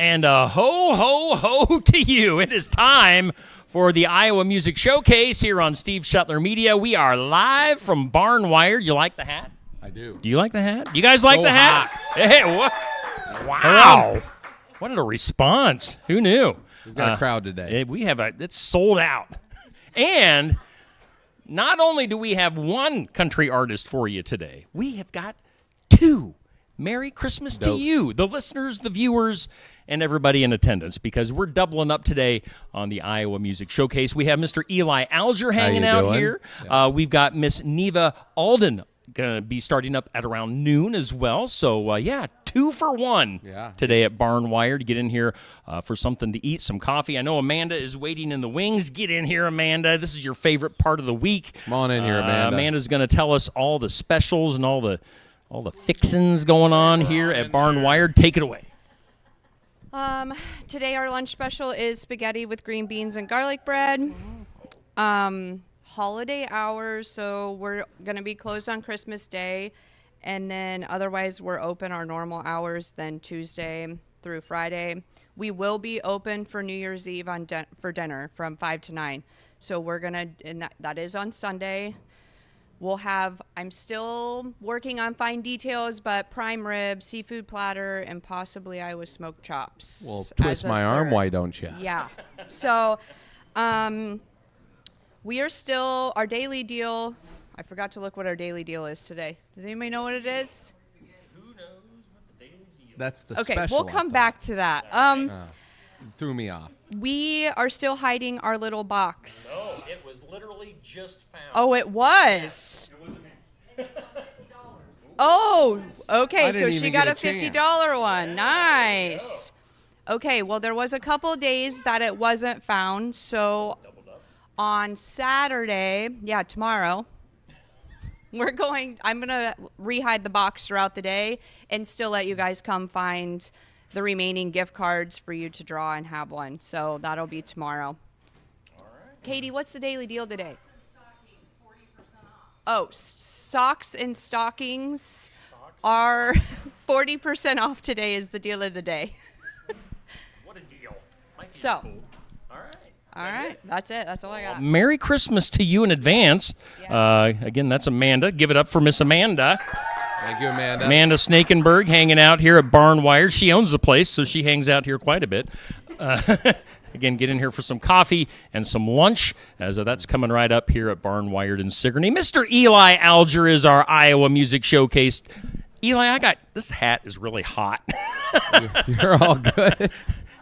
And a ho, ho, ho to you. It is time for the Iowa Music Showcase here on Steve Shuttler Media. We are live from Barnwired. You like the hat? I do. Do you like the hat? You guys like Go the hat? Hawks. Hey, what? Wow. What a response. Who knew? We've got a crowd today. It's sold out. And not only do we have one country artist for you today, we have got two. Merry Christmas to you, the listeners, the viewers, and everybody in attendance, because we're doubling up today on the Iowa Music Showcase. We have Mr. Eli Alger hanging out doing? here. Yeah. We've got Miss Neva Alden going to be starting up at around noon as well. So, 2 for 1 today at Barnwire to get in here for something to eat, some coffee. I know Amanda is waiting in the wings. Get in here, Amanda. This is your favorite part of the week. Come on in here, Amanda. Amanda's going to tell us all the specials and all the fixins going on here at Barnwire. Take it away. Today our lunch special is spaghetti with green beans and garlic bread. Holiday hours, so we're going to be closed on Christmas Day, and then otherwise we're open our normal hours then Tuesday through Friday. We will be open for New Year's Eve for dinner from 5 to 9. So we're going to, and that is on Sunday. I'm still working on fine details, but prime rib, seafood platter, and possibly Iowa smoked chops. Well, twist my arm, why don't you? Yeah. So, we are still, our daily deal, I forgot to look what our daily deal is today. Does anybody know what it is? Who knows what the daily deal is? That's the Okay, special. we'll come back to that. Threw me off. We are still hiding our little box. No, it was literally just found. Oh, it was. Oh, okay, I so didn't she even got a get a $50 one. Nice. Okay, well, there was a couple days that it wasn't found, so on Saturday, tomorrow, I'm going to re-hide the box throughout the day and still let you guys come find the remaining gift cards for you to draw and have one. So that'll be tomorrow. All right. Katie, what's the daily deal today? Oh, socks and stockings are 40% off today is the deal of the day. What a deal. So, Cool. All right, that's it. That's all I got. Merry Christmas to you in advance. Yes. Again, that's Amanda. Give it up for Miss Amanda. Thank you, Amanda. Amanda Snakenberg hanging out here at Barnwire. She owns the place, so she hangs out here quite a bit. Again, get in here for some coffee and some lunch, as that's coming right up here at Barnwired in Sigourney. Mr. Eli Alger is our Iowa Music Showcase. Eli, this hat is really hot. You're all good.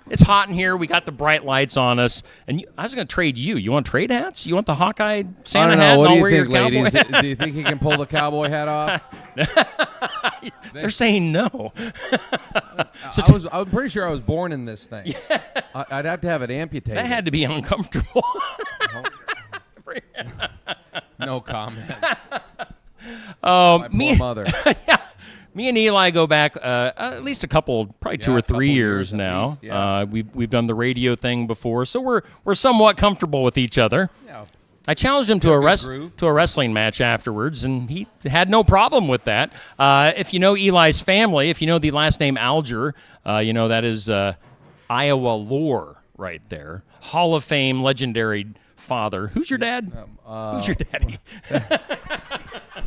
It's hot in here. We got the bright lights on us. And I was going to trade you. You want trade hats? You want the Hawkeye Santa I don't hat? know. What and do I'll you wear think, your cowboy ladies? hat? Do you think he can pull the cowboy hat off? They're saying no. I'm pretty sure I was born in this thing. Yeah. I'd have to have it amputated. That had to be uncomfortable. No comment. My poor mother. Me and Eli go back at least a couple, probably 2 or 3 years now. Least, yeah. We've done the radio thing before, so we're somewhat comfortable with each other. Yeah. I challenged him to a groove. wrestling match afterwards, and he had no problem with that. If you know Eli's family, if you know the last name Alger, that is Iowa lore right there. Hall of Fame, legendary father. Who's your dad? Who's your daddy?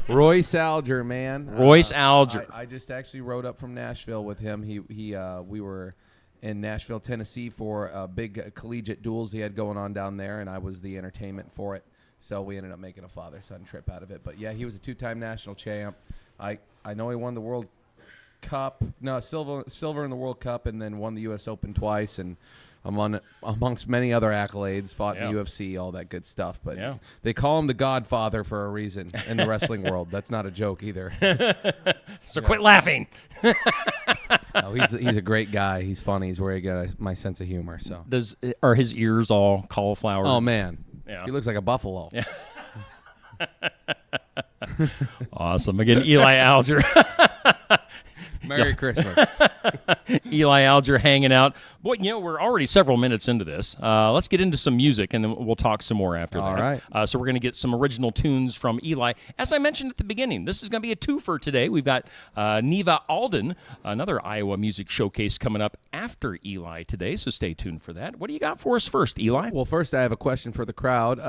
Royce Alger, man. Royce Alger. I just actually rode up from Nashville with him. We were in Nashville, Tennessee for a big collegiate duels he had going on down there, and I was the entertainment for it. So we ended up making a father-son trip out of it. But yeah, he was a 2-time national champ. I know he won the World Cup, silver in the World Cup, and then won the U.S. Open twice, and amongst many other accolades, fought in the UFC, all that good stuff. But they call him the Godfather for a reason in the wrestling world. That's not a joke either. So quit laughing. No, he's a great guy. He's funny. He's very good at my sense of humor. So Are his ears all cauliflower? Oh man, Yeah. he looks like a buffalo. Yeah. Awesome. Again, Eli Alger. Merry Christmas. Eli Alger hanging out. Boy, we're already several minutes into this. Let's get into some music, and then we'll talk some more after All that. right. So we're going to get some original tunes from Eli. As I mentioned at the beginning, this is going to be a twofer today. We've got Neva Alden, another Iowa music showcase coming up after Eli today, so stay tuned for that. What do you got for us first, Eli? Well, first I have a question for the crowd.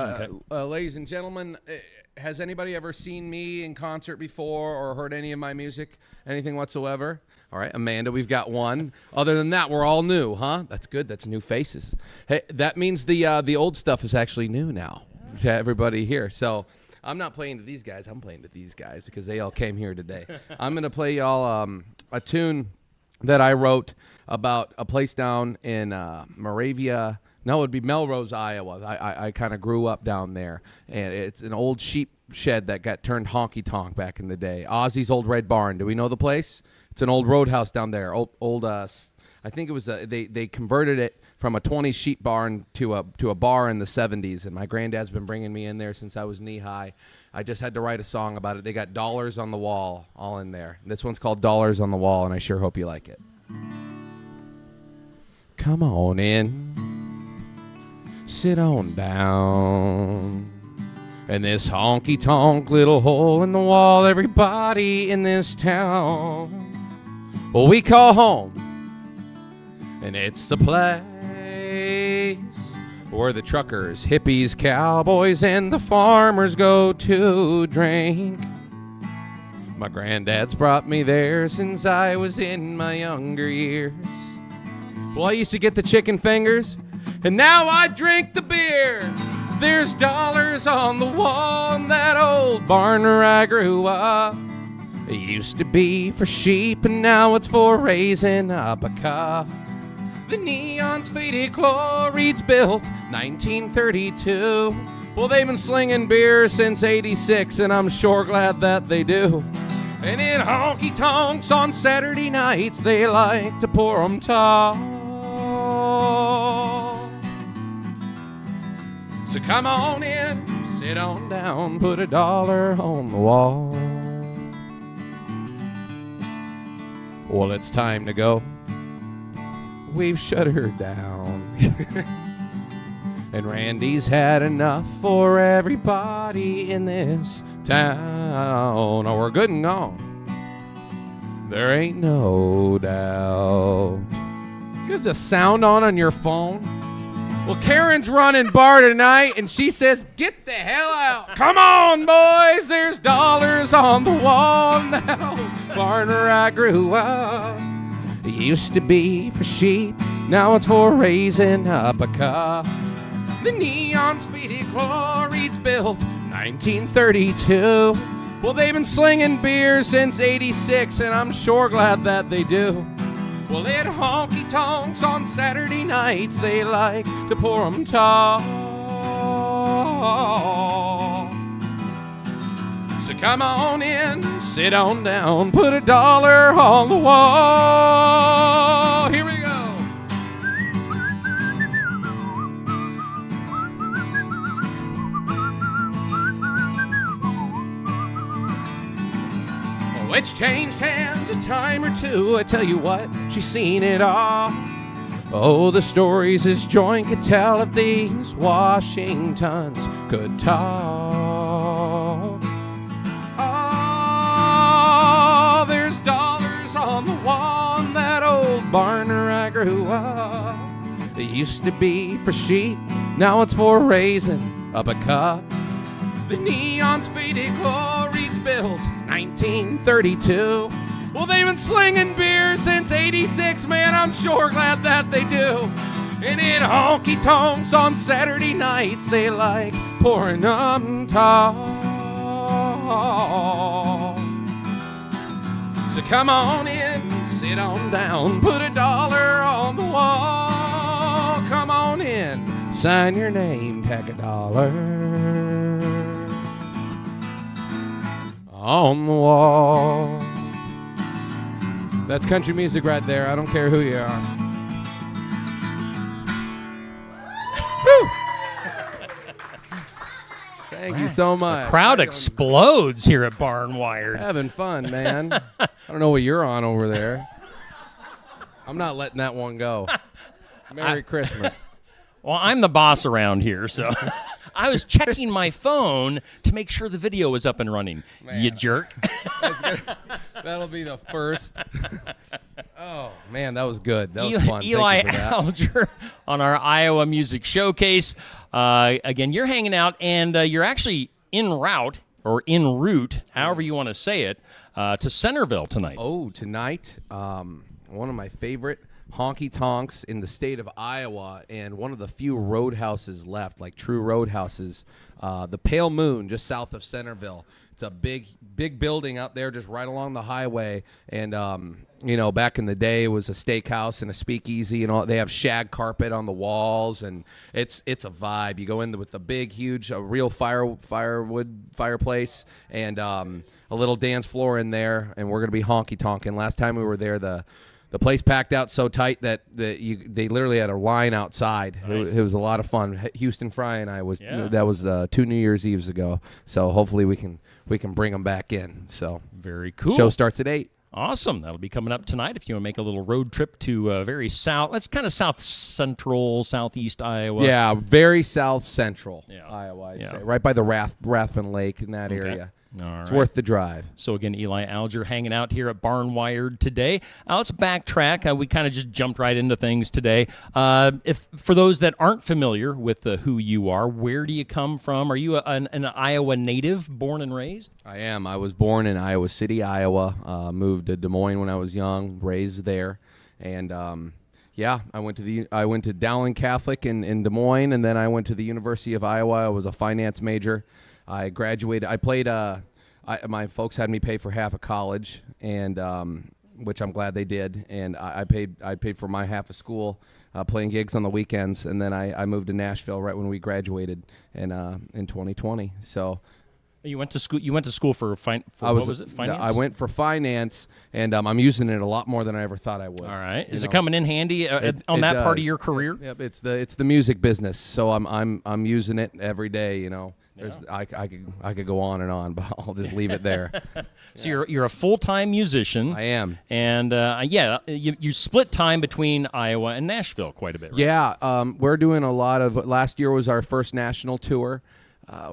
Ladies and gentlemen, has anybody ever seen me in concert before or heard any of my music, anything whatsoever? All right, Amanda, we've got one. Other than that, we're all new, huh? That's good. That's new faces. Hey, that means the old stuff is actually new now to everybody here. So I'm not playing to these guys. I'm playing to these guys because they all came here today. I'm going to play y'all a tune that I wrote about a place down in Moravia. No, it would be Melrose, Iowa. I kind of grew up down there, and it's an old sheep shed that got turned honky-tonk back in the day. Ozzy's Old Red Barn. Do we know the place? It's an old roadhouse down there. Old. I think it was they converted it from a 20 sheep barn to a bar in the 70s, and my granddad's been bringing me in there since I was knee-high. I just had to write a song about it. They got Dollars on the Wall all in there. This one's called Dollars on the Wall, and I sure hope you like it. Come on in. Sit on down. In this honky-tonk little hole in the wall, everybody in this town, well, we call home. And it's the place where the truckers, hippies, cowboys, and the farmers go to drink. My granddad's brought me there since I was in my younger years. Well, I used to get the chicken fingers, and now I drink the beer. There's dollars on the wall in that old barn where I grew up. It used to be for sheep, and now it's for raising up a cup. The neon's faded, chloride's built 1932. Well, they've been slinging beer since 86, and I'm sure glad that they do. And in honky-tonks on Saturday nights, they like to pour 'em tall. So come on in, sit on down, put a dollar on the wall. Well, it's time to go. We've shut her down. And Randy's had enough for everybody in this town. Oh, we're good and gone. There ain't no doubt. You have the sound on your phone? Well, Karen's running bar tonight, and she says, get the hell out. Come on, boys, there's dollars on the wall now. Barn where I grew up. It used to be for sheep, now it's for raising up a cup. The neon's faded, chloride's built 1932. Well, they've been slinging beer since 86, and I'm sure glad that they do. Well, at honky-tonks on Saturday nights, they like to pour 'em tall. So come on in, sit on down, put a dollar on the wall. Here we go. Oh, it's changed hands a time or two. I tell you what, she's seen it all. Oh, the stories this joint could tell if these Washingtons could talk. Oh, there's dollars on the wall in that old barn where I grew up. It used to be for sheep, now it's for raising up a cup. The neon's faded, chloride's built 1932. Well, they've been slinging beer since 86, man, I'm sure glad that they do. And in honky-tonks on Saturday nights, they like pouring 'em tall. So come on in, sit on down, put a dollar on the wall. Come on in, sign your name, tack a dollar on the wall. That's country music right there. I don't care who you are. Woo! Thank you so much. Crowd explodes here at Barn Wired. Having fun, man. I don't know what you're on over there. I'm not letting that one go. Merry Christmas. Well, I'm the boss around here, so I was checking my phone to make sure the video was up and running. You jerk. That'll be the first. Oh, man, that was good. That was fun. Eli Thank you for that. Alger on our Iowa Music Showcase. Again, you're hanging out, and you're actually en route, however you want to say it, to Centerville tonight. Oh, tonight, one of my favorite honky tonks in the state of Iowa, and one of the few roadhouses left, like true roadhouses. The Pale Moon, just south of Centerville. It's a big building out there, just right along the highway. And back in the day, it was a steakhouse and a speakeasy, and all. They have shag carpet on the walls, and it's a vibe. You go in with a big, huge, real firewood fireplace, and a little dance floor in there, and we're gonna be honky tonking. Last time we were there, the place packed out so tight that they literally had a line outside. Nice. It was a lot of fun. Houston Fry and I that was 2 New Year's Eves ago. So hopefully we can bring them back in. So Very cool. show starts at 8. Awesome. That'll be coming up tonight if you want to make a little road trip to very south. That's kind of south central, southeast Iowa. Yeah, very south central Iowa, I'd Yeah. say. Right by the Rathbun Lake in that Okay. area. All It's right. worth the drive. So again, Eli Alger hanging out here at Barnwired today. Let's backtrack. We kind of just jumped right into things today. If for those that aren't familiar with who you are, where do you come from? Are you an Iowa native, born and raised? I am. I was born in Iowa City, Iowa. Moved to Des Moines when I was young, raised there, and I went to Dowling Catholic in Des Moines, and then I went to the University of Iowa. I was a finance major. I graduated. I played. My folks had me pay for half of college, and which I'm glad they did. And I paid for my half of school, playing gigs on the weekends. And then I moved to Nashville right when we graduated in 2020. So You went to school. You went to school for what was it? Finance. I went for finance, and I'm using it a lot more than I ever thought I would. All right. You Is it know? coming in handy on It that part of does. your career? Yep, it's the music business. So I'm using it every day. I could go on and on, but I'll just leave it there. So you're a full-time musician. I am. And you split time between Iowa and Nashville quite a bit. Right? Yeah, we're doing a lot of. Last year was our first national tour.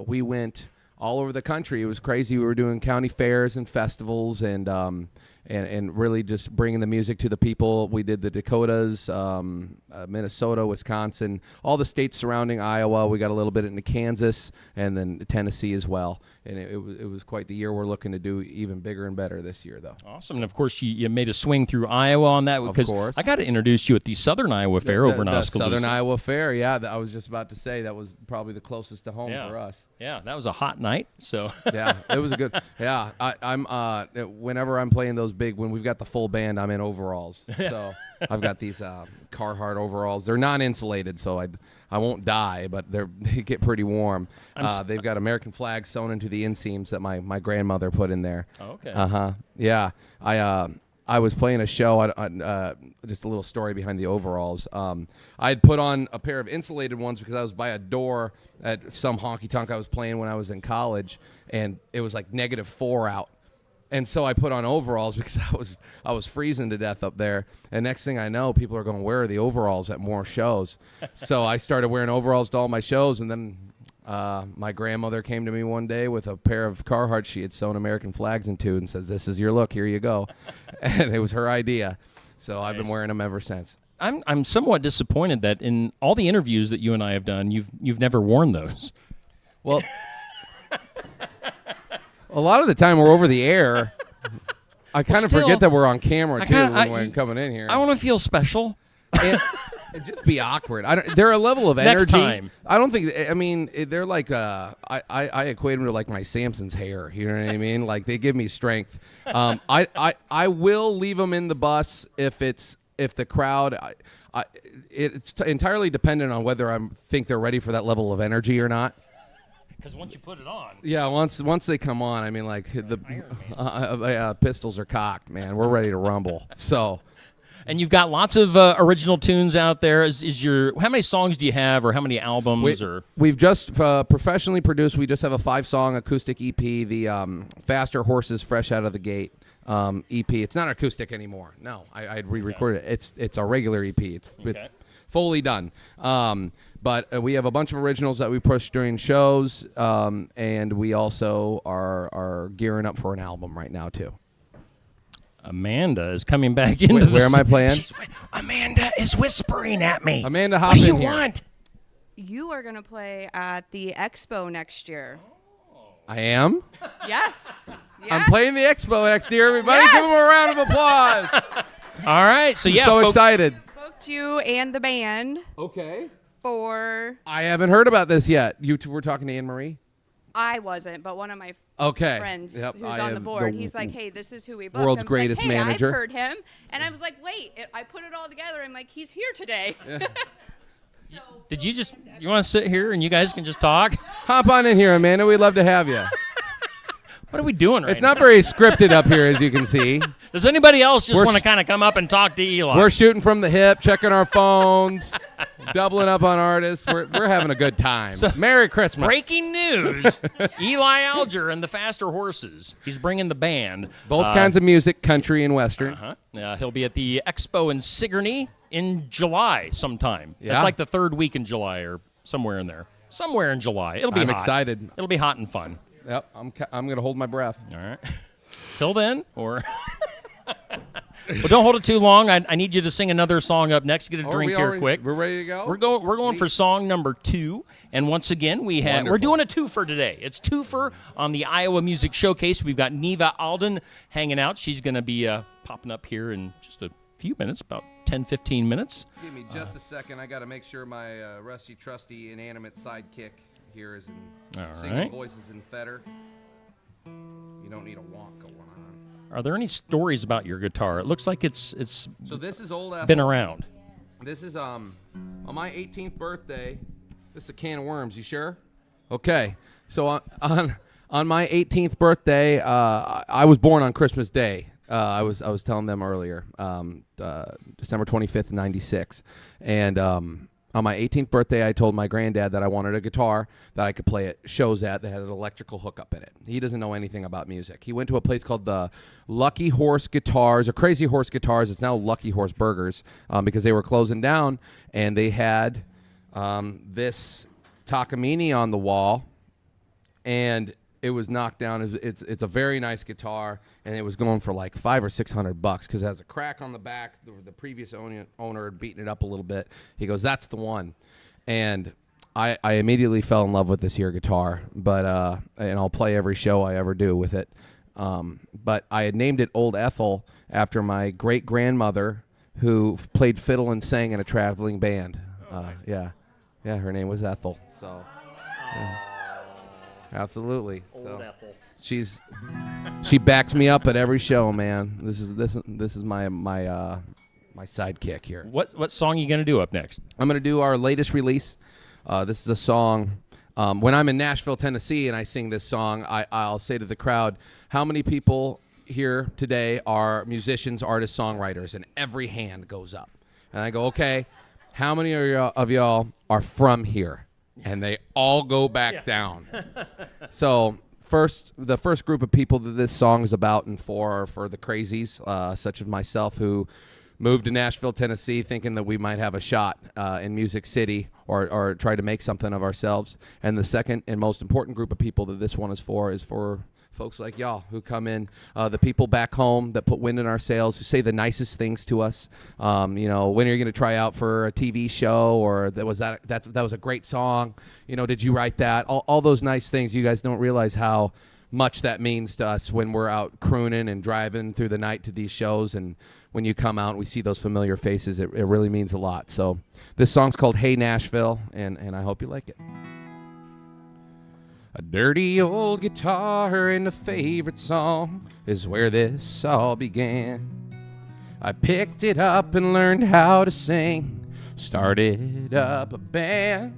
We went all over the country. It was crazy. We were doing county fairs and festivals, and really just bringing the music to the people. We did the Dakotas, Minnesota, Wisconsin, all the states surrounding Iowa. We got a little bit into Kansas, and then Tennessee as well. And it was quite the year. We're looking to do even bigger and better this year, though. Awesome. And, of course, you made a swing through Iowa on that. Because course. I got to introduce you at the Southern Iowa Fair over in the Oskaloosa. Southern Iowa Fair, yeah. I was just about to say that was probably the closest to home Yeah. for us. Yeah, that was a hot night. So Yeah, it was a good. Yeah, I'm. Whenever I'm playing those big, when we've got the full band, I'm in overalls. So I've got these Carhartt overalls. They're non-insulated, so I won't die, but they get pretty warm. They've got American flags sewn into the inseams that my grandmother put in there. Oh, okay. Yeah, I was playing a show. Just a little story behind the overalls. I had put on a pair of insulated ones because I was by a door at some honky tonk I was playing when I was in college, and it was like -4 out. And so I put on overalls because I was freezing to death up there. And next thing I know, people are going, "Where are the overalls at more shows?" So I started wearing overalls to all my shows, and then my grandmother came to me one day with a pair of Carhartt she had sewn American flags into and says, "This is your look. Here you go." And it was her idea. So I've been Nice. wearing them ever since. I'm somewhat disappointed that in all the interviews that you and I have done, you've never worn those. Well, a lot of the time we're over the air. I kind of still, forget that we're on camera too kinda- when we're coming in here. I want to feel special. And it'd just be awkward. They're a level of energy. Next time. I don't think. I mean, they're like. I equate them to like my Samson's hair. You know what I mean? Like they give me strength. I will leave them in the bus if the crowd. It's entirely dependent on whether I think they're ready for that level of energy or not. Because once you put it on, Yeah, once they come on, I mean, like the pistols are cocked, man. We're ready to rumble. So. and you've got lots of original tunes out there. How many songs do you have, or how many albums? We've just professionally produced. We just have a 5-song acoustic EP. The Faster Horses Fresh Out of the Gate. EP. It's not acoustic anymore. No, I re-recorded it. It's our regular EP. It's fully done. But we have a bunch of originals that we push during shows, and we also are gearing up for an album right now too. Amanda is coming back into the Where am I playing? Amanda is whispering at me. Amanda, hop what do you in here. want? You are going to play at the Expo next year. I am. Yes. I'm playing the Expo next year. Everybody, Yes. give them a round of applause. All right. So, yeah, so folks, excited. Booked you and the band Okay. for. I haven't heard about this yet. You two were talking to Anne Marie. I wasn't, but one of my Yep, friends who's I on the am board, the he's like, hey, this is who we booked. world's I was greatest like, hey, manager. I've heard him. And I was like, wait, I put it all together. I'm like, he's here today. So, did you want to sit here and you guys can just talk? Hop on in here, Amanda. We'd love to have you. What are we doing right It's now? not very scripted up here, as you can see. Does anybody else just We're want to sh- kind of come up and talk to Eli? We're shooting from the hip, checking our phones, doubling up on artists. We're having a good time. So- Merry Christmas. Breaking news. Eli Alger and the Faster Horses. He's bringing the band. Both kinds of music, country and western. He'll be at the Expo in Sigourney in July sometime. Yeah. It's like the third week in July or somewhere in there. Somewhere in July. It'll be I'm hot. excited. It'll be hot and fun. Yep, I'm going to hold my breath. All right. Till then, or... Well, don't hold it too long. I need you to sing another song up next. Get a drink here quick. We're ready to go? We're going for song number 2, and once again we're Wonderful. doing a twofer today. It's twofer on the Iowa Music Showcase. We've got Neva Alden hanging out. She's going to be popping up here in just a few minutes, about 10-15 minutes. Give me just a second. I got to make sure my rusty, trusty, inanimate sidekick here is in All singing right. voices in Fetter. You don't need a walk going on. Are there any stories about your guitar? It looks like it's So this is old Ethel. been around. This is on my 18th birthday. This is a can of worms. You sure? Okay. So on my 18th birthday, I was born on Christmas Day. I was telling them earlier, December 25th, 96, and on my 18th birthday, I told my granddad that I wanted a guitar that I could play at shows that had an electrical hookup in it. He doesn't know anything about music. He went to a place called the Lucky Horse Guitars, or Crazy Horse Guitars. It's now Lucky Horse Burgers, because they were closing down, and they had this Takamine on the wall, and it was knocked down. It's a very nice guitar, and it was going for like $500 or $600 because it has a crack on the back. The previous owner had beaten it up a little bit. He goes, "That's the one," and I immediately fell in love with this here guitar. But and I'll play every show I ever do with it. But I had named it Old Ethel after my great grandmother who played fiddle and sang in a traveling band. Yeah, her name was Ethel. So. Yeah. Absolutely. So she backs me up at every show, man. This is my sidekick here. What song are you going to do up next? I'm going to do our latest release. This is a song. When I'm in Nashville, Tennessee, and I sing this song, I'll say to the crowd, "How many people here today are musicians, artists, songwriters?" And every hand goes up. And I go, "Okay, how many of y'all are from here?" And they all go back down. So the first group of people that this song is about and for are for the crazies, such as myself, who moved to Nashville, Tennessee, thinking that we might have a shot in Music City or try to make something of ourselves. And the second and most important group of people that this one is for folks like y'all who come in, the people back home that put wind in our sails, who say the nicest things to us. When are you going to try out for a TV show, or that was a great song. Did you write that? All those nice things. You guys don't realize how much that means to us when we're out crooning and driving through the night to these shows. And when you come out and we see those familiar faces, it really means a lot. So this song's called Hey Nashville, and I hope you like it. A dirty old guitar and a favorite song is where this all began. I picked it up and learned how to sing, started up a band,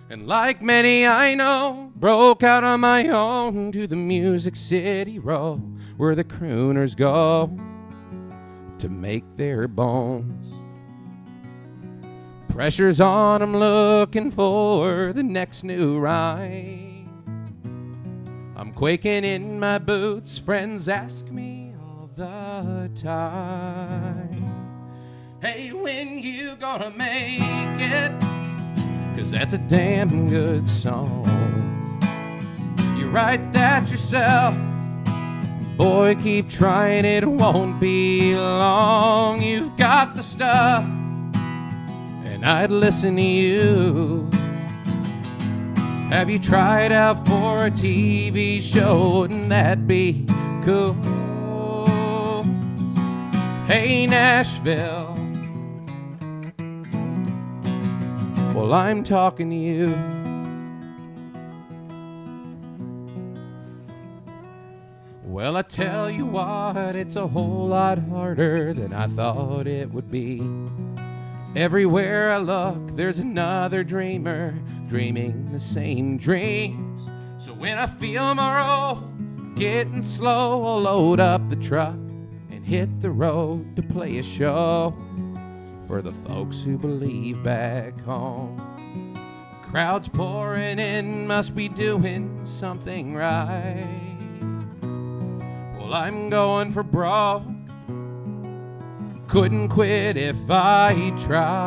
and like many I know, broke out on my own to the Music City Road, where the crooners go to make their bones. Pressure's on, I'm looking for the next new rhyme. I'm quaking in my boots, friends ask me all the time. Hey, when you gonna make it? 'Cause that's a damn good song. You write that yourself. Boy, keep trying, it won't be long. You've got the stuff, and I'd listen to you. Have you tried out for a TV show? Wouldn't that be cool? Hey, Nashville. Well, I'm talking to you. Well, I tell you what, it's a whole lot harder than I thought it would be. Everywhere I look, there's another dreamer dreaming the same dreams. So when I feel my road getting slow, I'll load up the truck and hit the road to play a show for the folks who believe back home. Crowds pouring in, must be doing something right. Well, I'm going for broke. Couldn't quit if I tried.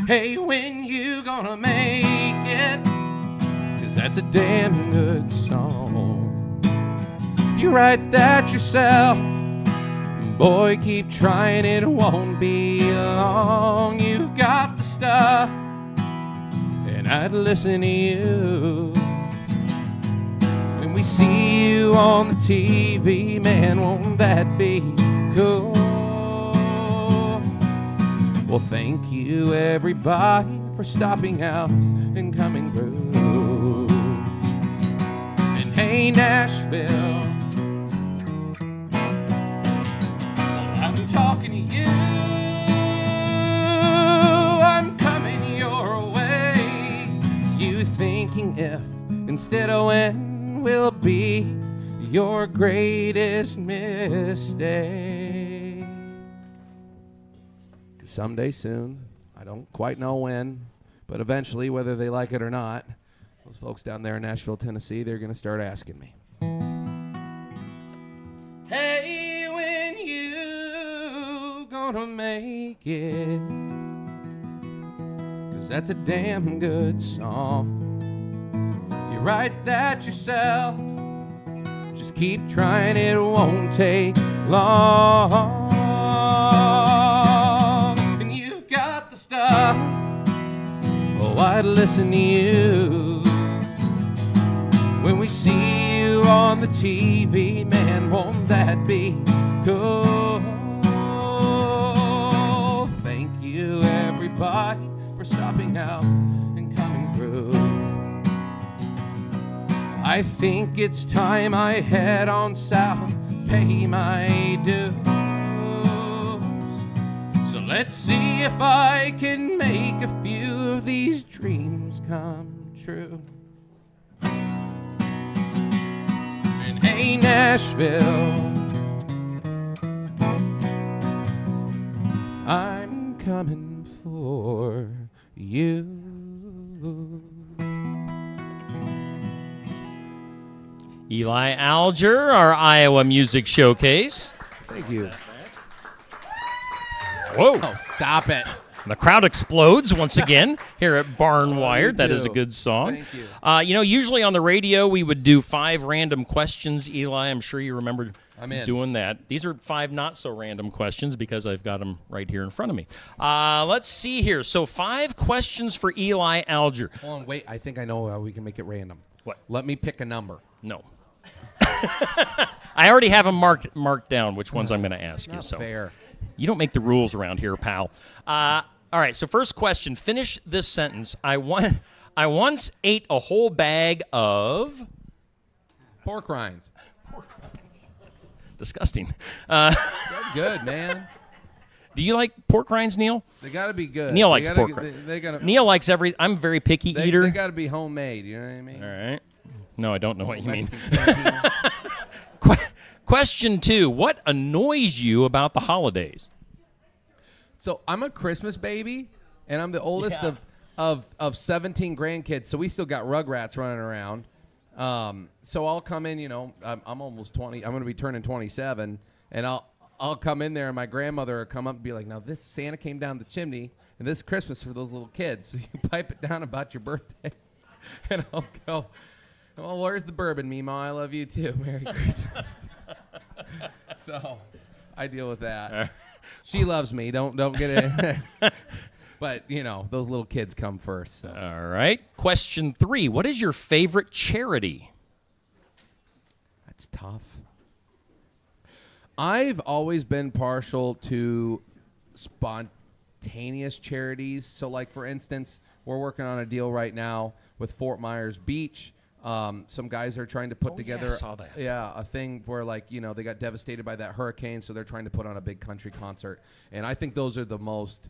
Hey, when you gonna make it? 'Cause that's a damn good song. You write that yourself. Boy, keep trying, it won't be long. You've got the stuff, and I'd listen to you. When we see you on the TV, man, won't that be cool? Well, thank you, everybody, for stopping out and coming through. And hey, Nashville, I'm talking to you. I'm coming your way. You thinking if instead of when will be your greatest mistake. 'Cause someday soon, I don't quite know when, but eventually, whether they like it or not, those folks down there in Nashville, Tennessee, they're going to start asking me, hey, when you gonna make it? 'Cause that's a damn good song. You write that yourself. Just keep trying, it won't take long. And you've got the stuff. Oh, I'd listen to you. When we see you on the TV, man, won't that be cool? Thank you, everybody, for stopping out and coming through. I think it's time I head on south, pay my dues. So let's see if I can make a few of these dreams come true. And hey, Nashville, I'm coming for you. Eli Alger, our Iowa Music Showcase. Thank you. Whoa. Oh, stop it. The crowd explodes once again here at Barn Wired. That is a too. good song. Thank you. Usually on the radio we would do 5 random questions. Eli, I'm sure you remember I'm in. doing that. These are 5 not so random questions because I've got them right here in front of me. Let's see here. So 5 questions for Eli Alger. Hold on, wait. I think I know how we can make it random. What? Let me pick a number. No. I already have them marked down which ones I'm going to ask you. Not So fair. you don't make the rules around here, pal. All right, so first question. Finish this sentence. I once ate a whole bag of... Pork rinds. Disgusting. They're good, man. Do you like pork rinds, Neil? They got to be good. Neil They likes gotta pork get- rinds. They gotta, Neil likes I'm a very picky eater. They got to be homemade. You know what I mean? All right. No, I don't know what you mean. Mexican canteen. Question 2. What annoys you about the holidays? So I'm a Christmas baby, and I'm the oldest Yeah. of 17 grandkids. So we still got Rugrats running around. So I'll come in, I'm almost 20. I'm going to be turning 27, and I'll come in there, and my grandmother will come up and be like, now this Santa came down the chimney, and this is Christmas for those little kids. So you pipe it down about your birthday. And I'll go, well, where's the bourbon, Mima? I love you too. Merry Christmas. So I deal with that. She loves me. Don't get it. But, those little kids come first. So. All right. Question 3. What is your favorite charity? That's tough. I've always been partial to spontaneous charities. So, like, for instance, we're working on a deal right now with Fort Myers Beach. Some guys are trying to put together I saw that. a thing where, like, they got devastated by that hurricane, so they're trying to put on a big country concert. And I think those are the most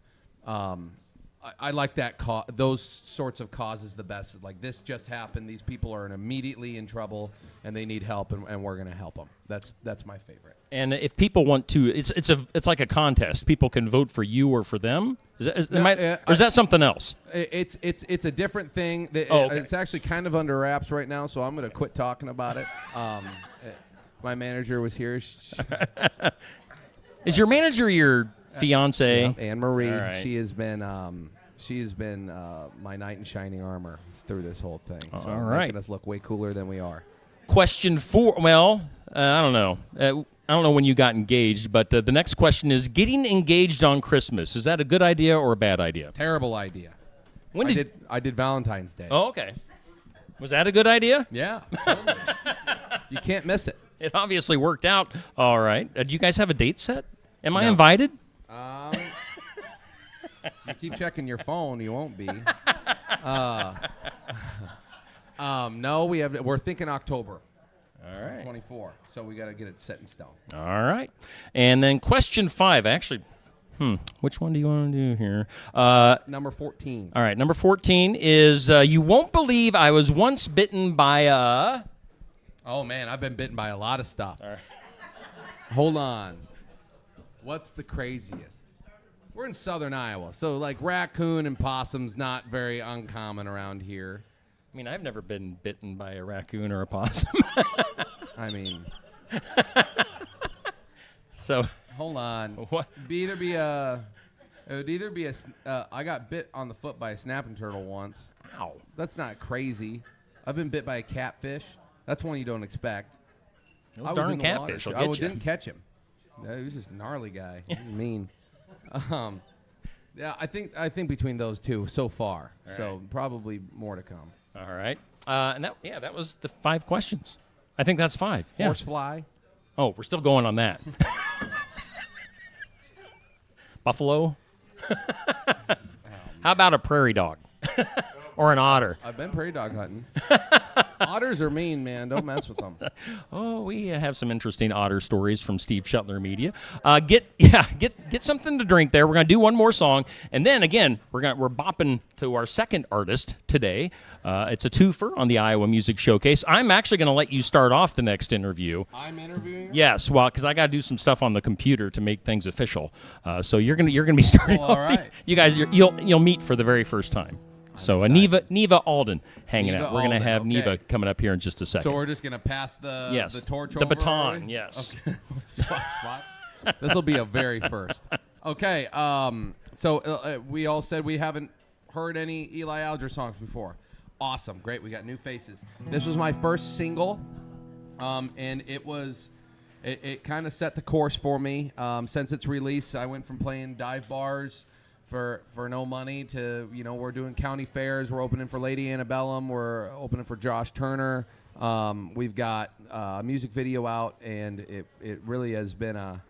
I like that those sorts of causes the best. Like, this just happened. These people are immediately in trouble, and they need help, and we're going to help them. That's my favorite. And if people want to, it's like a contest. People can vote for you or for them. Is that something else? It's a different thing. Okay. It's actually kind of under wraps right now, so I'm going to quit talking about it. My manager was here. Is your manager your fiance? Yep, Anne Marie. Right. She has been my knight in shining armor through this whole thing. So All right. making us look way cooler than we are. Question 4. Well, I don't know. I don't know when you got engaged, but the next question is: getting engaged on Christmas, is that a good idea or a bad idea? Terrible idea. When I did Valentine's Day. Oh, okay. Was that a good idea? Yeah. Totally. You can't miss it. It obviously worked out. All right. Do you guys have a date set? Am I No. invited? You keep checking your phone, you won't be. No, we're thinking October. All right. 24. So we got to get it set in stone. All right. And then question 5. Actually, which one do you want to do here? Number 14. All right. Number 14 is you won't believe I was once bitten by a... Oh, man, I've been bitten by a lot of stuff. All right. Hold on. What's the craziest? We're in southern Iowa, so like raccoon and possum's not very uncommon around here. I mean, I've never been bitten by a raccoon or a possum. I mean, So, hold on. what? It would either be I got bit on the foot by a snapping turtle once. Ow. That's not crazy. I've been bit by a catfish. That's one you don't expect. Those I was darn in the catfish water. will get you. didn't catch him. No, he was just a gnarly guy. He was mean. Yeah, I think between those two so far. All So right. probably more to come. All right. And that was the 5 questions. I think that's 5. Yeah. Horsefly. Oh, we're still going on that. Buffalo. How about a prairie dog? Or an otter? I've been prairie dog hunting. Otters are mean, man. Don't mess with them. Oh, we have some interesting otter stories from Steve Shetler Media. Get something to drink there. We're gonna do one more song, and then again we're bopping to our second artist today. It's a twofer on the Iowa Music Showcase. I'm actually gonna let you start off the next interview. I'm interviewing. Yes, well, because I got to do some stuff on the computer to make things official. So you're gonna be starting. Well, all off. right. You guys, you'll meet for the very first time. So Neva Alden hanging Neva out. We're gonna Alden, have okay. Neva coming up here in just a second. So we're just gonna pass Yes. the torch The over baton, already? yes. Okay. Spot. This will be a very first. Okay. So we all said we haven't heard any Eli Alger songs before. Awesome. Great. We got new faces. This was my first single, and it kind of set the course for me. Since its release, I went from playing dive bars for no money to, we're doing county fairs. We're opening for Lady Antebellum. We're opening for Josh Turner. We've got a music video out, and it really has been a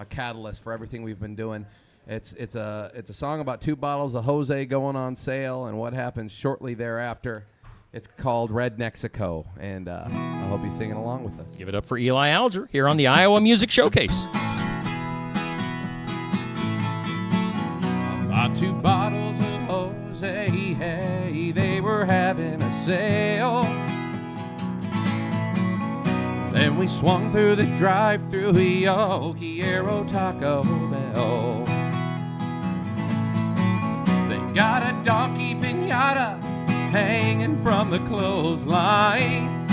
catalyst for everything we've been doing. It's a song about 2 bottles of Jose going on sale and what happens shortly thereafter. It's called Red Mexico, and I hope you're singing along with us. Give it up for Eli Alger here on the Iowa Music Showcase. Bought 2 bottles of Jose, hey, they were having a sale. Then we swung through the drive-thru, yo, Quiero Taco Bell. They got a donkey piñata hanging from the clothesline.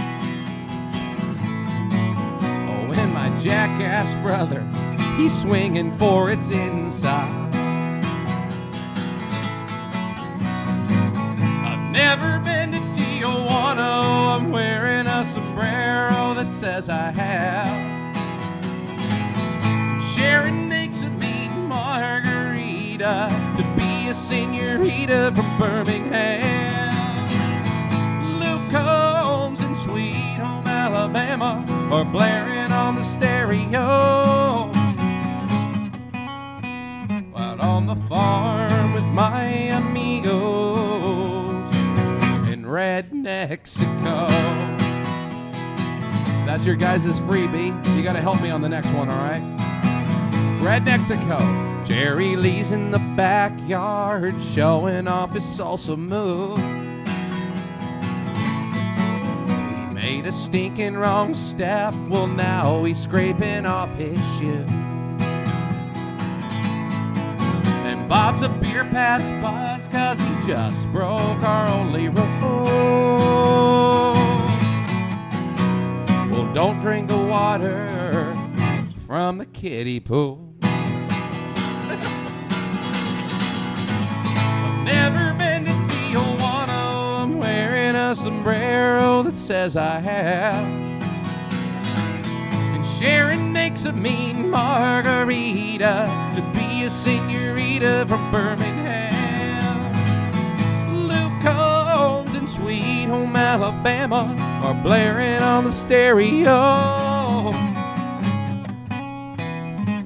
jackass brother, he's swinging for its inside. I've never been to Tijuana, I'm wearing a sombrero that says I have. Sharon makes a mean margarita to be a senorita from Birmingham. Luke Combs in Sweet Home Alabama are blaring on the stereo. Out on the farm with my amigos in Red Mexico. That's your guys' freebie. You gotta help me on the next one, all right? Red Mexico. Jerry Lee's in the backyard showing off his salsa move. He made a stinking wrong step, well now he's scraping off his shoe. And Bob's a beer pass buzz cause he just broke our only rule. Well, don't drink the water from the kiddie pool. I've never been to Tijuana, I'm wearing a sombrero that says I have. And Sharon makes a mean margarita to be a senorita from Birmingham. Luke Combs in Sweet Home Alabama are blaring on the stereo.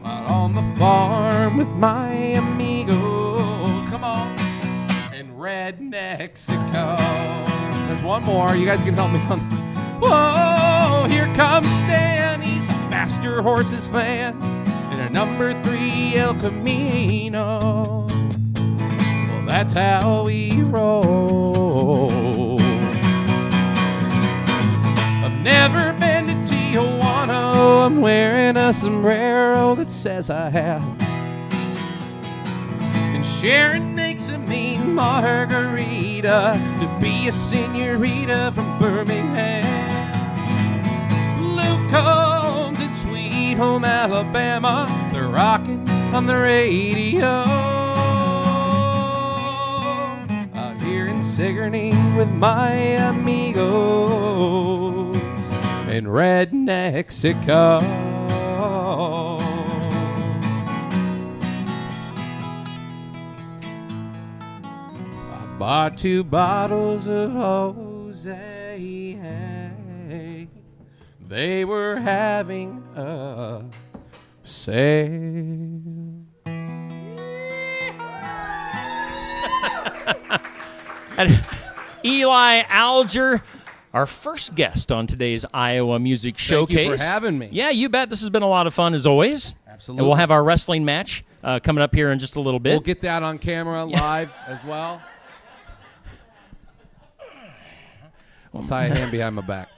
Out on the farm with my amigos, come on, in Red Mexico. There's one more, you guys can help me on. Whoa, here comes Stan, he's a Faster Horses fan, in a number 3 El Camino. Well, that's how we roll. I've never been to Tijuana, I'm wearing a sombrero that says I have. And Sharon makes a mean margarita to be a senorita from Birmingham. Luke Combs in Sweet Home Alabama, they're rocking on the radio. Out here in Sigourney with my amigos in Red Mexico. I bought 2 bottles of Jose. They were having a sale. And Eli Alger, our first guest on today's Iowa Music Showcase. Thank you for having me. Yeah, you bet. This has been a lot of fun as always. Absolutely. And we'll have our wrestling match coming up here in just a little bit. We'll get that on camera live as well. I'll tie a hand behind my back.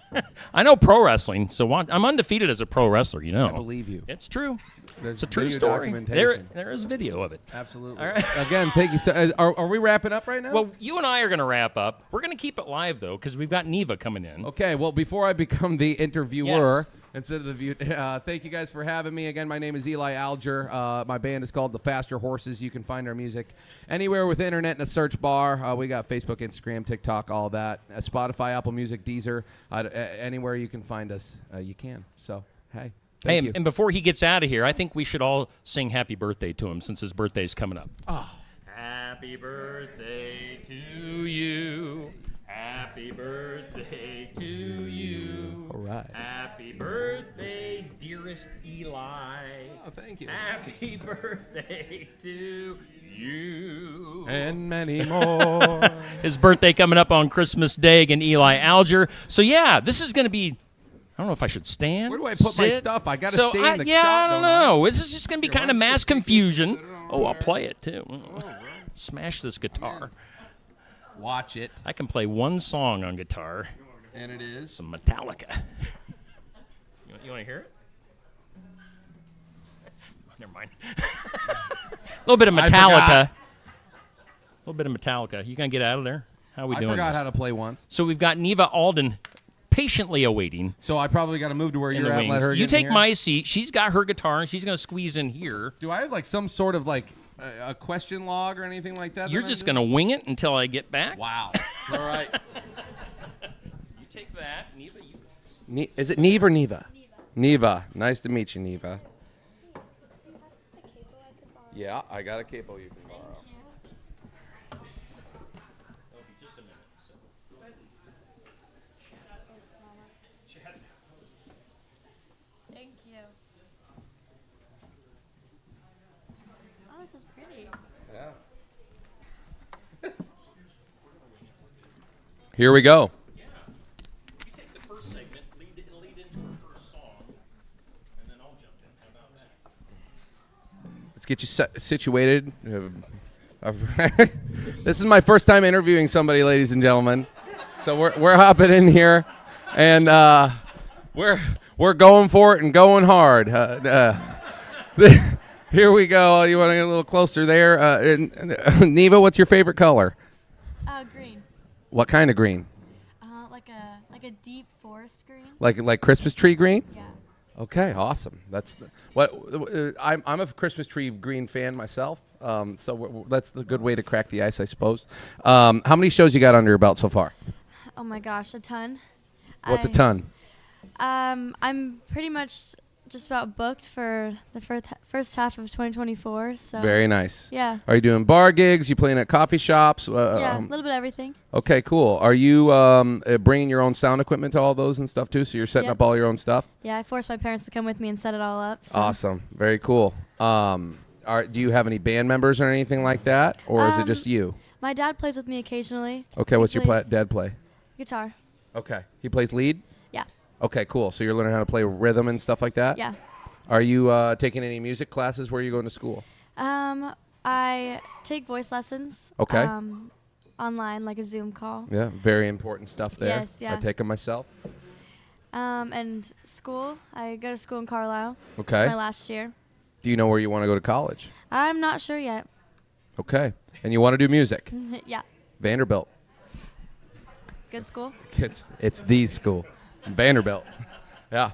I know pro wrestling, so I'm undefeated as a pro wrestler, you know. I believe you. It's true. There's It's a true video story. documentation. There is video of it. Absolutely. All right. Again, thank you. So, are we wrapping up right now? Well, you and I are going to wrap up. We're going to keep it live, though, because we've got Neva coming in. Okay, well, before I become the interviewer Yes. instead of the view, thank you guys for having me. Again, my name is Eli Alger. My band is called The Faster Horses. You can find our music anywhere with internet in a search bar. We got Facebook, Instagram, TikTok, all that. Spotify, Apple Music, Deezer. Anywhere you can find us, you can. So, hey, thank you. And before he gets out of here, I think we should all sing happy birthday to him since his birthday's coming up. Oh. Happy birthday to you. Happy birthday to you. All right. Happy birthday, dearest Eli. Oh, thank you. Happy birthday to you. And many more. His birthday coming up on Christmas Day. Again, Eli Alger. So, yeah, this is going to be, I don't know if I should stand. Where do I put my sit? stuff? I got to So stay in the yeah, shot. I don't know. This is just going to be kind of why don't you mass take these confusion. and sit it on Oh, I'll there? play it, too. Smash this guitar. Watch it. I can play one song on guitar. And it is. Some Metallica. You want to hear it? Never mind. A little bit of I Metallica. forgot. A little bit of Metallica. You gonna get out of there? How are we I doing? forgot this? how to play once. So we've got Neva Alden patiently awaiting So I probably got to move to where in you're the at. And let wings. her You get in take here? my seat. She's got her guitar, and she's going to squeeze in here. Do I have like some sort of like a question log or anything like that? You're just going to wing it until I get back. Wow. All right. You take that, Neva. You Is it Neve or Neva? Neva. Nice to meet you, Neva. Yeah, I got a capo you can borrow. just a minute. Thank you. Oh, this is pretty. Yeah. Here we go. You take the first segment, lead into her first song, and then I'll jump in. How about that? Let's get you situated. This is my first time interviewing somebody, ladies and gentlemen. So we're hopping in here, and we're going for it and going hard. Here we go. You want to get a little closer there? Neva, what's your favorite color? Green. What kind of green? Like a deep forest green. Like Christmas tree green? Yeah. Okay, awesome. I'm a Christmas tree green fan myself. So that's the good way to crack the ice, I suppose. How many shows you got under your belt so far? Oh my gosh, a ton. What's a ton? I'm pretty much just about booked for the first half of 2024. So Very nice. yeah. Are you doing bar gigs? You playing at coffee shops? Yeah, a little bit of everything. Okay, cool. Are you bringing your own sound equipment to all those and stuff too? So you're setting Yep. up all your own stuff? Yeah, I forced my parents to come with me and set it all up. So. Awesome. Very cool. Do you have any band members or anything like that? Or is it just you? My dad plays with me occasionally. Okay, He what's your plays dad play? Guitar. Okay. He plays lead? Yeah. Okay, cool. So you're learning how to play rhythm and stuff like that? Yeah. Are you taking any music classes? Where are you going to school? I take voice lessons. Okay. Online, like a Zoom call. Yeah, very important stuff there. Yes, yeah. I take them myself. And school. I go to school in Carlisle. Okay. It's my last year. Do you know where you want to go to college? I'm not sure yet. Okay. And you want to do music? Yeah. Vanderbilt. Good school. It's the school. Vanderbilt. Yeah.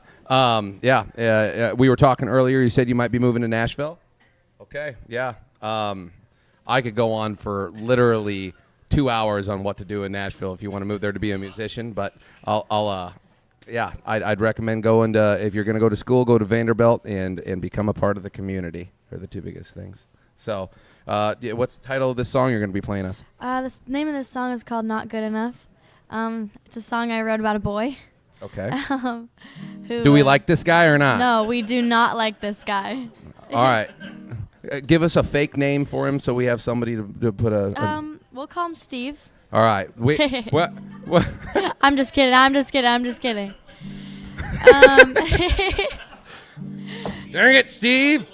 We were talking earlier. You said you might be moving to Nashville. Okay. Yeah. I could go on for literally 2 hours on what to do in Nashville if you want to move there to be a musician. But I'd recommend going to, if you're going to go to school, go to Vanderbilt and become a part of the community. Are the two biggest things. So, what's the title of this song you're going to be playing us? The name of this song is called Not Good Enough. It's a song I wrote about a boy. Okay. Who, Do we like this guy or not? No, we do not like this guy. All right. Give us a fake name for him so we have somebody to put a. We'll call him Steve. All right. What? I'm just kidding. Dang it, Steve.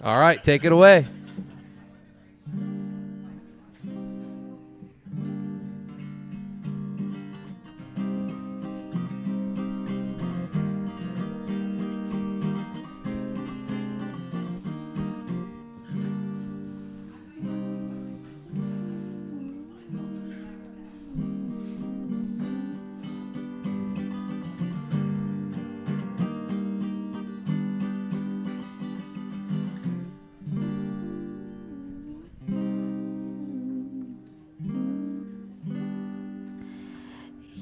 All right. Take it away.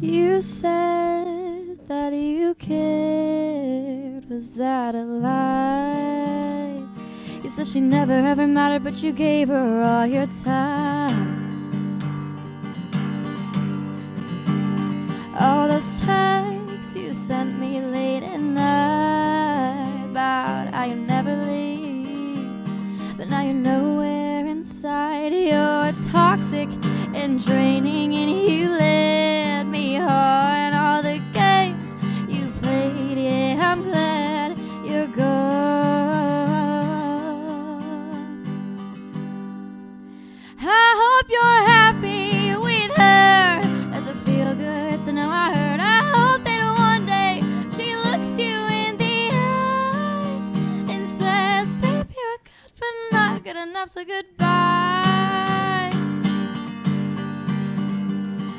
You said that you cared. Was that a lie? You said she never ever mattered, but you gave her all your time. All those texts you sent me late at night about how you never leave, but now you're nowhere inside. You're toxic and draining, and you let me on all the games you played. Yeah, I'm glad you're gone. I hope you're happy with her. Does it feel good to know I heard? I hope that one day she looks you in the eyes and says, babe, you're good but not good enough, so goodbye.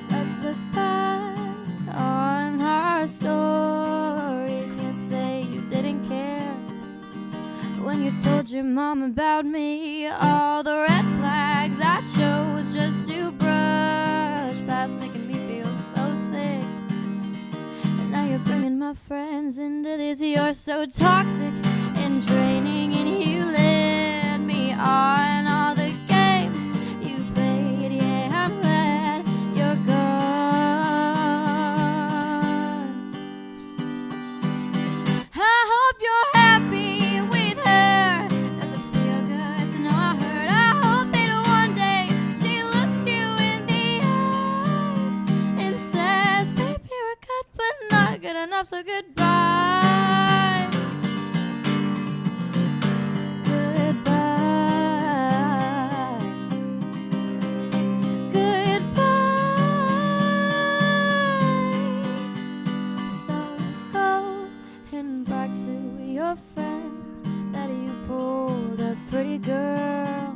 Let's look back you told your mom about me. All the red flags I chose just to brush past, making me feel so sick. And now you're bringing my friends into this. You're so toxic and draining, and you led me on all the games you played. Yeah, I'm glad you're gone. I hope you're happy with her. Does it feel good to know I heard? I hope that one day she looks you in the eyes and says, baby, we're good, but not good enough, so goodbye. Goodbye. Goodbye. So go and brag to your friends that you pulled a pretty girl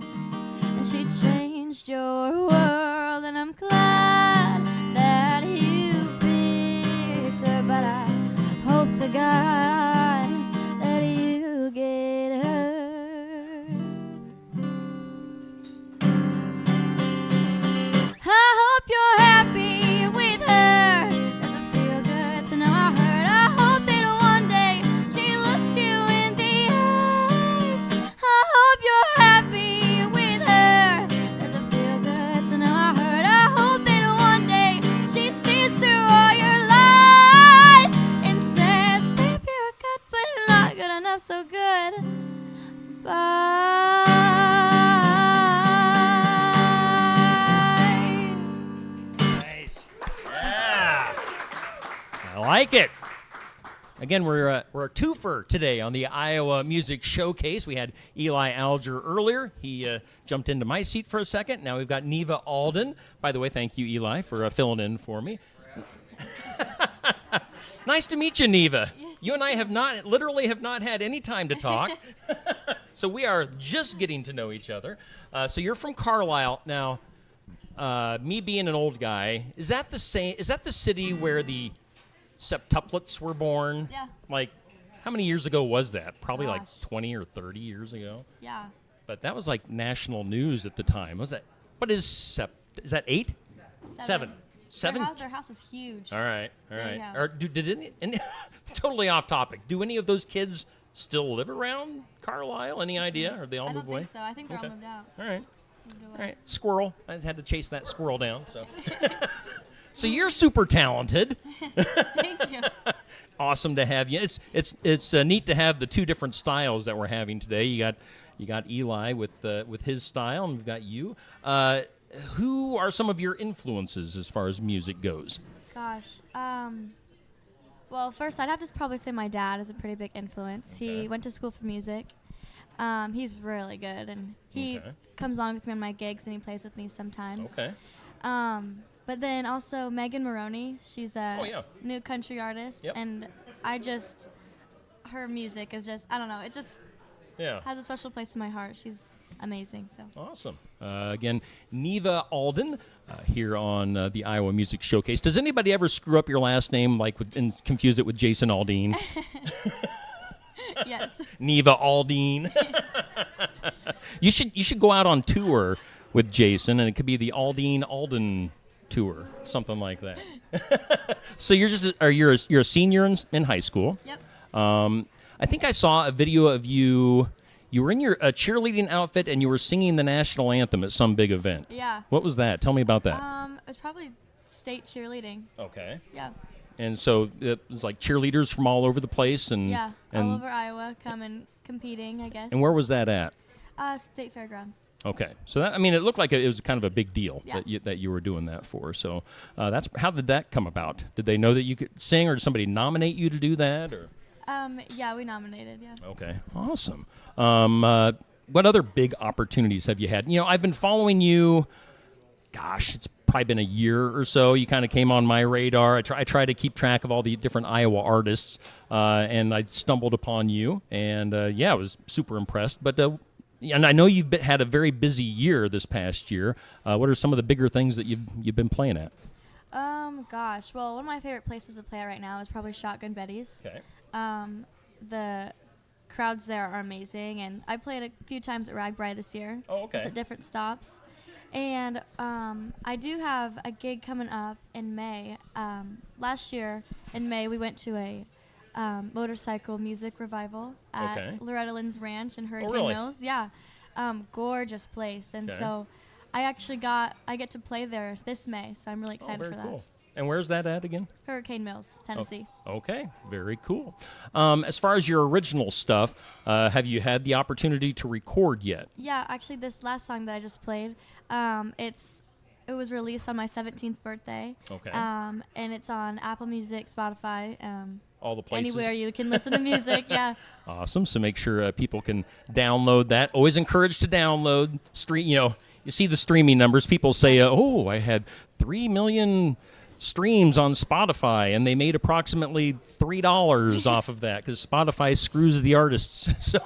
and she changed your world, and I'm glad that you picked her, but I hope to God that you get hurt. I hope you're happy with her. Does it feel good to know I heard? I hope that one day she looks you in the eyes. I hope you're happy with her. Does it feel good to know I heard? I hope that one day she sees through all your lies and says, baby, you're good, but not good enough, so good. Bye. Nice. Yeah. I like it. Again, we're a twofer today on the Iowa Music Showcase. We had Eli Alger earlier. He jumped into my seat for a second. Now we've got Neva Alden. By the way, thank you, Eli, for filling in for me. Nice to meet you, Neva. You and I have literally not had any time to talk. So we are just getting to know each other. So you're from Carlisle. Now, me being an old guy, is that the city where the septuplets were born? Yeah. Like, how many years ago was that? Probably like Gosh. 20 or 30 years ago. Yeah. But that was like national news at the time. Was that? What is is that 8? 7. 7? Their house is huge. All right. Big house. Or did any totally off topic. Do any of those kids still live around Carlisle? Any idea? Or they all I moved don't away? think so. I think they're Okay. all moved out. All right. Moved away. All right. Squirrel. I had to chase that squirrel down. So, so you're super talented. Thank you. Awesome to have you. It's neat to have the two different styles that we're having today. You got Eli with his style, and we've got you. Who are some of your influences as far as music goes? Gosh. Well, first, I'd have to probably say my dad is a pretty big influence. Okay. He went to school for music. He's really good, and he Okay. comes along with me on my gigs, and he plays with me sometimes. Okay. But then also Megan Maroney. She's a Oh, yeah. new country artist, Yep. and her music is just, I don't know, it just Yeah. has a special place in my heart. She's amazing. So Awesome. Again, Neva Alden here on the Iowa Music Showcase. Does anybody ever screw up your last name and confuse it with Jason Aldean? yes. Neva Aldean. You should go out on tour with Jason, and it could be the Aldean Alden tour, something like that. So you're a senior in high school. Yep. I think I saw a video of you. You were in your cheerleading outfit and you were singing the national anthem at some big event. Yeah. What was that? Tell me about that. It was probably state cheerleading. Okay. Yeah. And so it was like cheerleaders from all over the place, and Yeah. and All over Iowa competing, I guess. and where was that at? State fairgrounds. Okay, so it looked like it was kind of a big deal Yeah. that you were doing that for. So how did that come about? Did they know that you could sing, or did somebody nominate you to do that? Or Yeah, we nominated. Yeah. okay, awesome. What other big opportunities have you had? You know, I've been following you. Gosh, it's probably been a year or so. You kind of came on my radar. I try to keep track of all the different Iowa artists, and I stumbled upon you, and I was super impressed. But and I know you've had a very busy year this past year. What are some of the bigger things that you've been playing at? Gosh. Well, one of my favorite places to play at right now is probably Shotgun Betty's. Okay. The crowds there are amazing, and I played a few times at Ragbri this year. Oh, okay. Just at different stops. And I do have a gig coming up in May. Last year in May, we went to a motorcycle music revival at Okay. Loretta Lynn's Ranch in Hurricane really? Mills. Yeah, gorgeous place. And Okay. so I get to play there this May, so I'm really excited very for that. cool. And where's that at again? Hurricane Mills, Tennessee. Okay, very cool. As far as your original stuff, have you had the opportunity to record yet? Yeah, actually, this last song that I just played, it was released on my 17th birthday. Okay. And it's on Apple Music, Spotify, All the places? anywhere you can listen to music. Yeah. Awesome. So make sure people can download that. Always encouraged to download. Stream. You see the streaming numbers. People say, "Oh, I had 3 million streams on Spotify, and they made approximately $3 off of that because Spotify screws the artists." So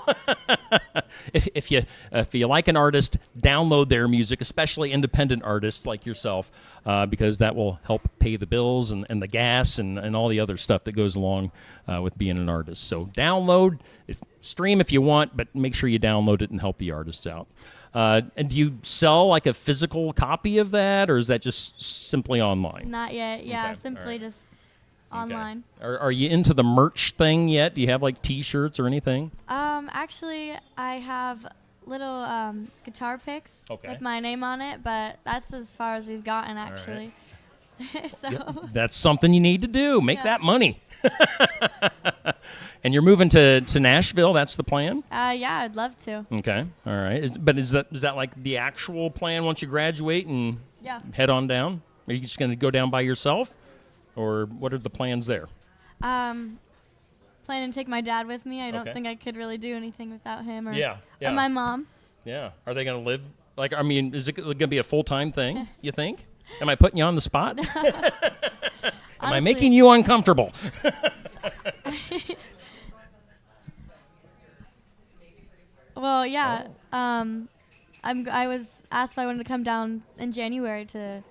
if you like an artist, download their music, especially independent artists like yourself, because that will help pay the bills and the gas and all the other stuff that goes along with being an artist. So download, stream if you want, but make sure you download it and help the artists out. And do you sell like a physical copy of that, or is that just simply online? Not yet. Yeah, Okay, simply alright. just Okay. online. Are you into the merch thing yet? Do you have like T-shirts or anything? Actually, I have little guitar picks Okay. with my name on it, but that's as far as we've gotten, actually. So, That's something you need to do. Make Yeah. that money. And you're moving to Nashville. That's the plan. yeah, I'd love to. Okay. All right. But is that like the actual plan once you graduate and Yeah. head on down? Are you just going to go down by yourself, or what are the plans there? Planning to take my dad with me. I don't Okay. think I could really do anything without him or, Yeah, yeah. or my mom. Yeah. Are they going to live? Like, I mean, is it going to be a full-time thing, you think? Am I putting you on the spot? Am I Honestly- making you uncomfortable? Well, yeah. Oh. I was asked if I wanted to come down in January to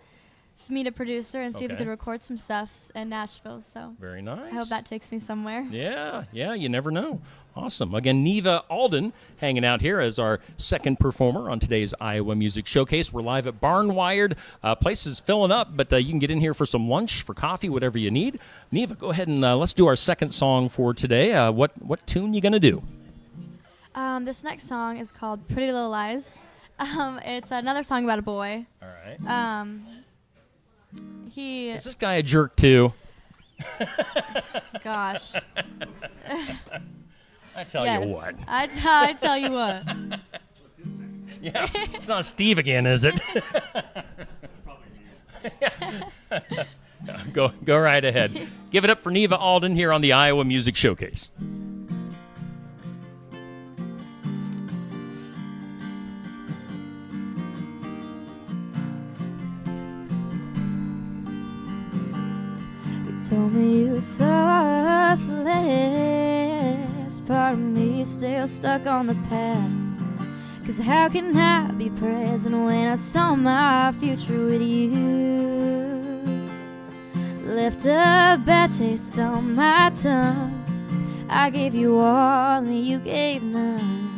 meet a producer and see if we Okay. could record some stuff in Nashville. So Very nice. I hope that takes me somewhere. Yeah, you never know. Awesome. Again, Neva Alden hanging out here as our second performer on today's Iowa Music Showcase. We're live at Barnwired. Place is filling up, but you can get in here for some lunch, for coffee, whatever you need. Neva, go ahead and let's do our second song for today. What tune you going to do? This next song is called Pretty Little Lies. It's another song about a boy. All right. He, Is this guy a jerk too? gosh. I tell yes. you what. I tell you what. Yeah, it's not Steve again, is it? Go right ahead. Give it up for Neva Alden here on the Iowa Music Showcase. You told me you saw us last. Part of me is still stuck on the past. 'Cause how can I be present when I saw my future with you? Left a bad taste on my tongue. I gave you all and you gave none.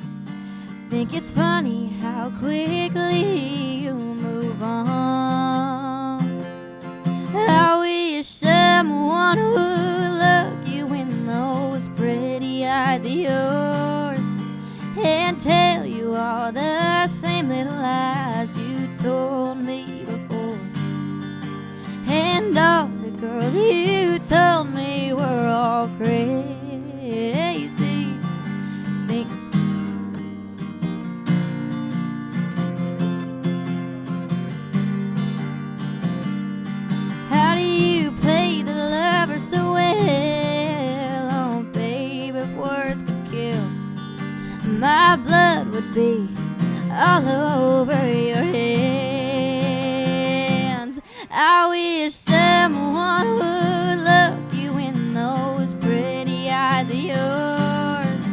Think it's funny how quickly you move on. I wish someone would look you in those pretty eyes of yours and tell you all the same little lies you told me before. And all the girls you told me were all crazy. Think how do you play the lover so well? Oh, babe, if words could kill, my blood would be all over your hands. I wish someone would look you in those pretty eyes of yours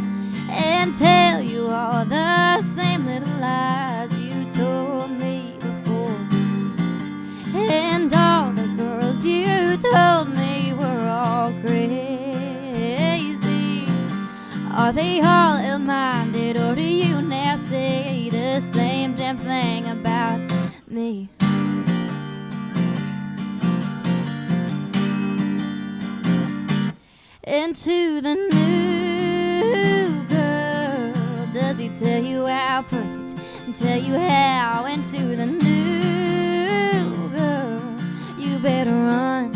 and tell you all the same little lies you told me before. And all the girls you told me were all crazy. Are they all ill-minded, or do you now say the same damn thing about me? And to the new girl, does he tell you how perfect and tell you how? And to the new girl, you better run,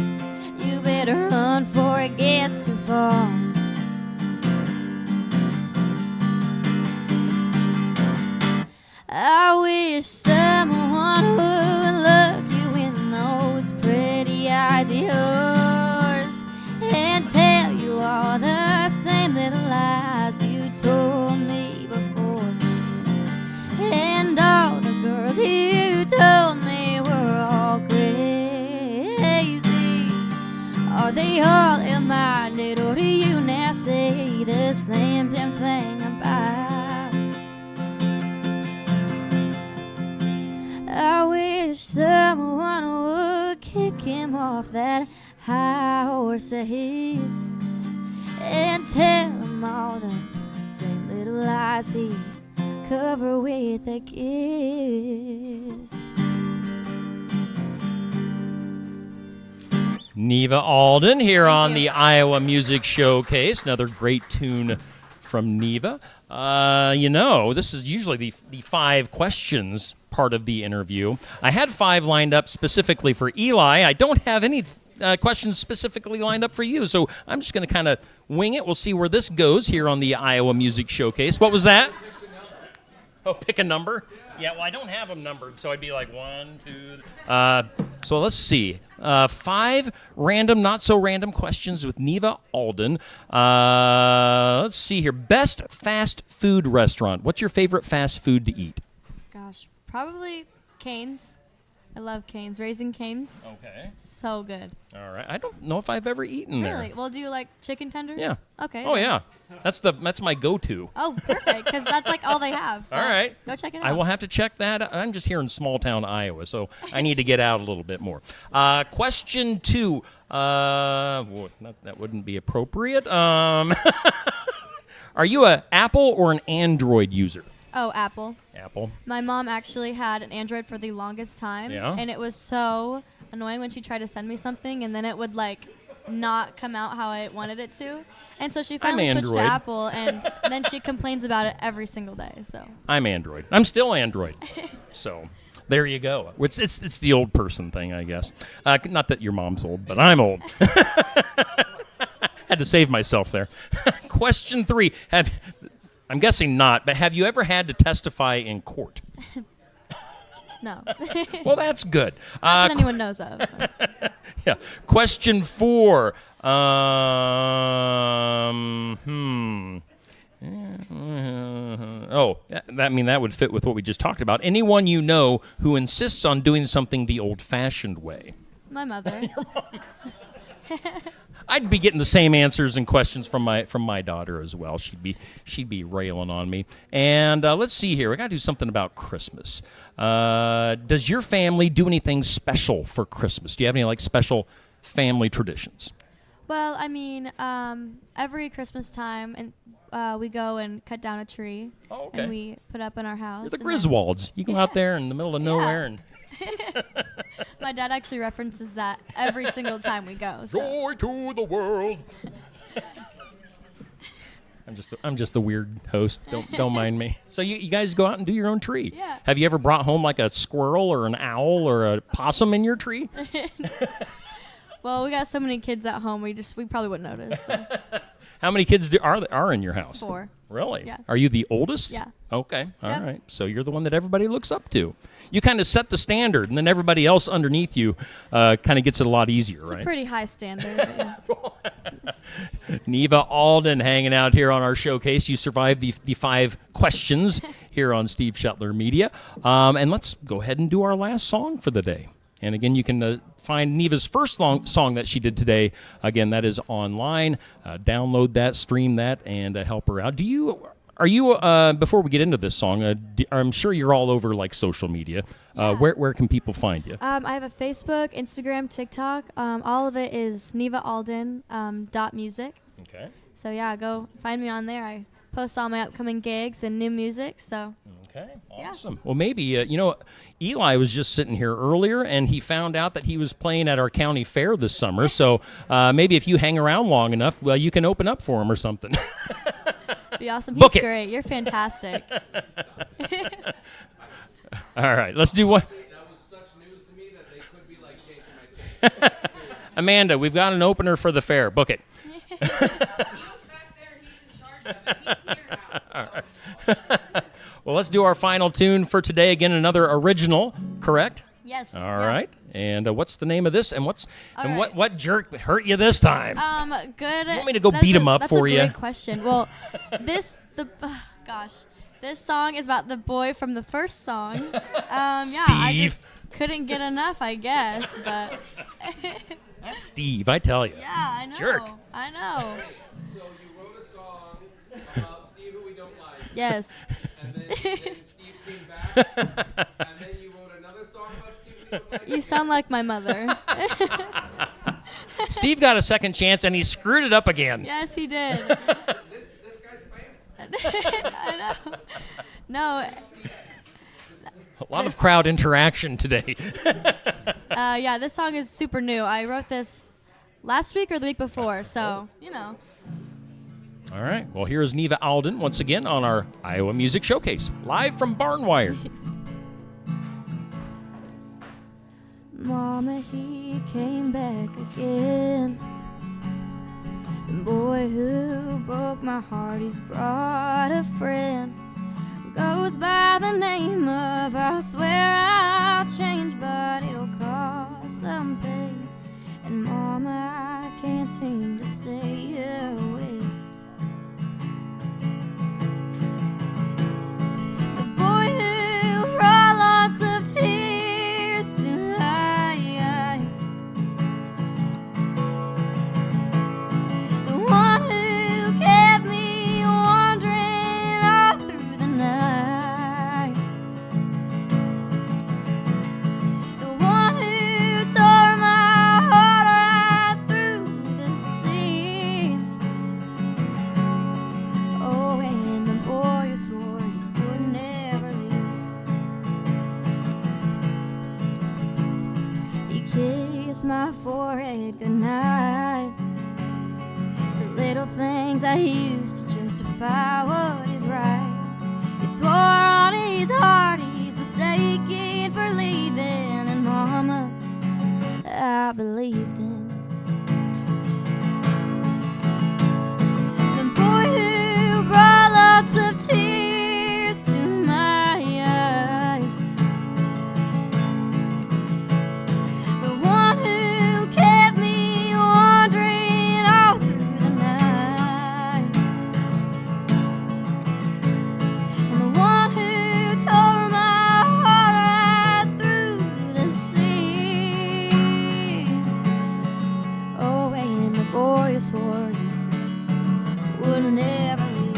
for it gets too far. I wish someone would look you in those pretty eyes of yours and tell you all the same little lies you told me before. And all the girls you told me were all crazy. Are they all ill-minded, or do you now say the same damn thing about? I wish someone would kick him off that high horse of his and tell him all the same little lies he cover with a kiss. Neva Alden here on the Iowa Music Showcase. Another great tune from Neva. This is usually the 5 questions part of the interview. I had 5 lined up specifically for Eli. I don't have any questions specifically lined up for you, so I'm just going to kind of wing it. We'll see where this goes here on the Iowa Music Showcase. What was that? Oh, pick a number? Yeah, well, I don't have them numbered, so I'd be like 1, 2. So let's see. 5 random, not so random questions with Neva Alden. Let's see here. Best fast food restaurant. What's your favorite fast food to eat? Gosh, probably Cane's. I love Cane's. Raising Cane's. Okay. So good. All right. I don't know if I've ever eaten there. Really? Well, do you like chicken tenders? Yeah. Okay. Oh, then. yeah. That's my go-to. Oh, perfect, because that's like all they have. All right. Go check it out. I will have to check that out. I'm just here in small town Iowa, so I need to get out a little bit more. Question 2. That wouldn't be appropriate. Are you a Apple or an Android user? Oh, Apple. Apple. My mom actually had an Android for the longest time. Yeah? And it was so annoying when she tried to send me something and then it would like not come out how I wanted it to. And so she finally switched to Android. Apple, and then she complains about it every single day. So I'm Android. I'm still Android. So there you go. It's the old person thing, I guess. Not that your mom's old, but I'm old. Had to save myself there. Question 3. I'm guessing not, but have you ever had to testify in court? no. Well, that's good. Not that anyone knows of. Yeah. Question 4. That would fit with what we just talked about. Anyone you know who insists on doing something the old-fashioned way? My mother. I'd be getting the same answers and questions from my daughter as well. She'd be railing on me. And let's see here. We got to do something about Christmas. Does your family do anything special for Christmas? Do you have any special family traditions? Well, I mean, every Christmas time, and we go and cut down a tree. Oh, okay. And we put up in our house. You're the and then- Griswolds. You go out there in the middle of nowhere and My dad actually references that every single time we go. So. joy to the world. I'm just the weird host. Don't mind me. So you guys go out and do your own tree. Yeah. Have you ever brought home a squirrel or an owl or a possum in your tree? Well, we got so many kids at home, we probably wouldn't notice. So. How many kids are in your house? 4. Really? Yeah. Are you the oldest? Yeah. Okay. All Yep. right. So you're the one that everybody looks up to. You kind of set the standard, and then everybody else underneath you kind of gets it a lot easier, It's right? a pretty high standard. But yeah. Neva Alden hanging out here on our showcase. You survived the 5 questions here on Steve Shetler Media. And let's go ahead and do our last song for the day. And again, you can find Neva's first song that she did today. Again, that is online. Download that, stream that, and help her out. Are you before we get into this song, I'm sure you're all over social media. Yeah. Where can people find you? I have a Facebook, Instagram, TikTok. All of it is NevaAlden .music. Okay. So yeah, go find me on there. I post all my upcoming gigs and new music. So Okay, Yeah. awesome. Well, maybe, Eli was just sitting here earlier, and he found out that he was playing at our county fair this summer. So maybe if you hang around long enough, well, you can open up for him or something. be awesome. Book He's it. great. You're fantastic. All right, let's do one. That was such news to me that they could be like taking my chain. Amanda, we've got an opener for the fair. Book it. Well, let's do our final tune for today. Again, another original, correct? Yes. All yeah. right. And what's the name of this? And All right. what jerk hurt you this time? Good. You want me to go That's beat 'em up that's for a ya? great question. Well, this song is about the boy from the first song. Yeah, I Steve. just couldn't get enough, I guess. But That's Steve, I tell you. yeah, I know. Jerk. I know. So you wrote a song about Steve who we don't like, Yes. and then Steve came back, and then you wrote another song about Steve who we don't like. You sound like my mother. Steve got a second chance, and he screwed it up again. Yes, he did. This guy's famous. I know. No. A lot of crowd interaction today. Yeah, this song is super new. I wrote this last week or the week before, so All right. Well, here's Neva Alden once again on our Iowa Music Showcase, live from Barnwire. Mama, he came back again. The boy who broke my heart, he's brought a friend. Goes by the name of, I swear I'll change, but it'll cost some pain. And Mama, I can't seem to stay away. The boy who brought lots of tears to my eyes. The one who kept me wandering all through the night. The one who tore my heart right through the seam. Oh, and the boy who swore he would never leave. He kissed my forehead goodnight. To little things I used to justify what is right. He swore on his heart he's mistaken for leaving, and Mama, I believed him. The boy who brought lots of tears to my eyes. The one who kept me wandering all through the night. And the one who tore my heart right through the sea. Oh, and the boy swore he would never leave.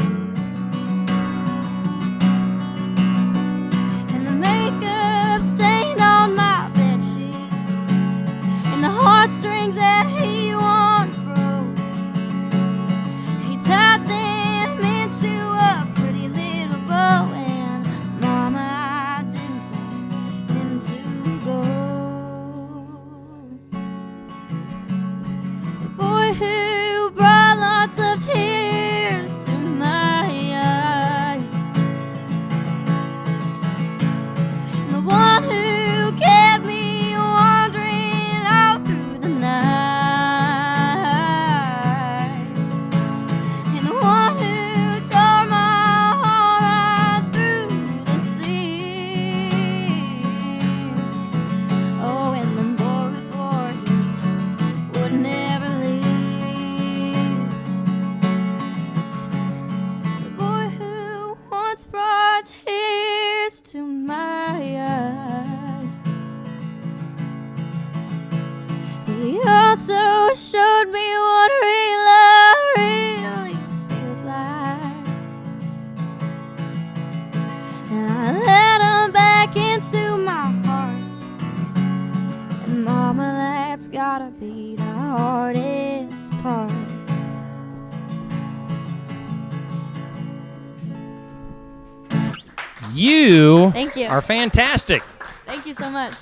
And the makeup stained on my bed sheets, and the heartstrings that he once broke, he tied them into a pretty little bow. And Mama, I didn't tell him to go. The boy who brought lots of tears to my eyes. And the one who kept me wandering all through the night. And the one who tore my heart right through the sea. Oh, and the boy who swore he would never leave. The boy who once brought tears to my eyes. He also showed me what real love really feels like. And I let him back into my heart. And Mama, that's gotta be the hardest part. You, Thank you. are fantastic. Thank you so much.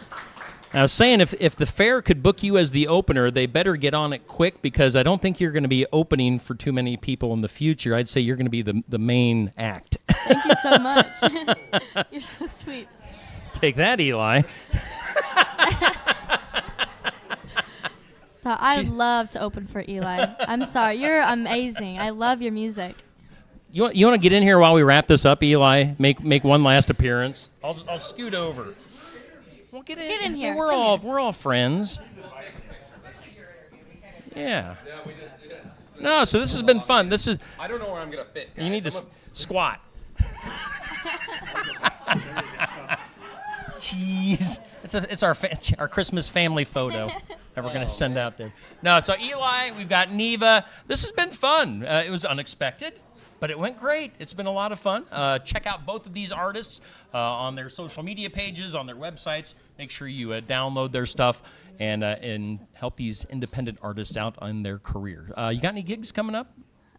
I was saying if the fair could book you as the opener, they better get on it quick because I don't think you're going to be opening for too many people in the future. I'd say you're going to be the main act. Thank you so much. You're so sweet. Take that, Eli. So I'd love to open for Eli. I'm sorry. You're amazing. I love your music. You want to get in here while we wrap this up, Eli? Make one last appearance. I'll scoot over. Well, get in here. We're all friends. Yeah. No, so this has been fun. This is. I don't know where I'm gonna fit. Guys. You need to squat. Jeez, it's our Christmas family photo that we're gonna send out there. No, so Eli, we've got Neva. This has been fun. It was unexpected, but it went great. It's been a lot of fun. Check out both of these artists on their social media pages, on their websites. Make sure you download their stuff and help these independent artists out on their career. You got any gigs coming up?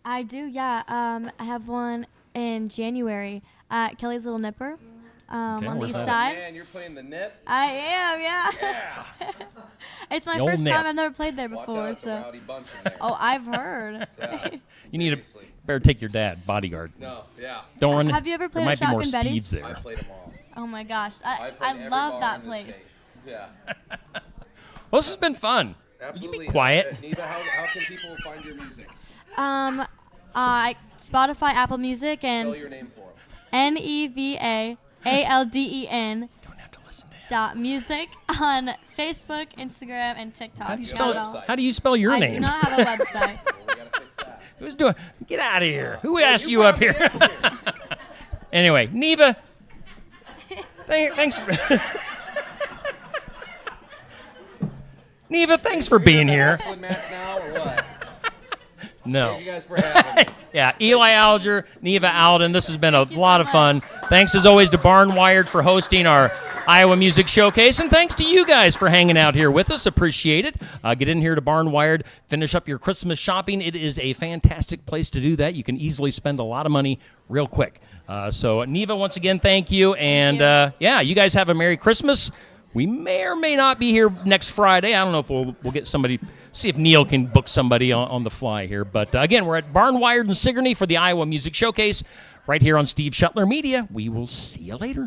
I do, yeah. I have one in January at Kelly's Little Nipper on the where's east that? side. Man, you're playing the nip. I am, yeah. It's my The old first nip. time. I've never played there Watch before, out, it's a so. rowdy bunch in there. Oh, I've heard. Yeah. You need Seriously. better take your dad, bodyguard. No, yeah. Don't run. Have you ever played there at might be more Shotgun Betty's? steeds I there. played them all. Oh my gosh, I played I every love bar that in this place. state. Yeah. Well, this has been fun. Absolutely. You be quiet. Neva, how can people find your music? Spotify, Apple Music, and Spell your name for them. NEVAALDEN Don't have to listen to him. dot music on Facebook, Instagram, and TikTok. How do you Got spell it all. website? How do you spell your I name? do not have a website. Well, we gotta fix that. Who's doing? Get out of here. Who asked you up here? Anyway, Neva. Thanks. Neva, thanks for being here. Wrestling match now or what? No. Thank you guys for having me. Yeah, Eli Alger, Neva Alden. This has been a lot of fun. Thanks as always to Barnwired for hosting our Iowa Music Showcase, and thanks to you guys for hanging out here with us. Appreciate it. Get in here to Barnwired, finish up your Christmas shopping. It is a fantastic place to do that. You can easily spend a lot of money real quick. So Neva, once again, thank you, and yeah, you guys have a Merry Christmas. We may or may not be here next Friday. I don't know if we'll get somebody, see if Neil can book somebody on the fly here. But again, we're at Barnwired in Sigourney for the Iowa Music Showcase right here on Steve Shuttler Media. We will see you later.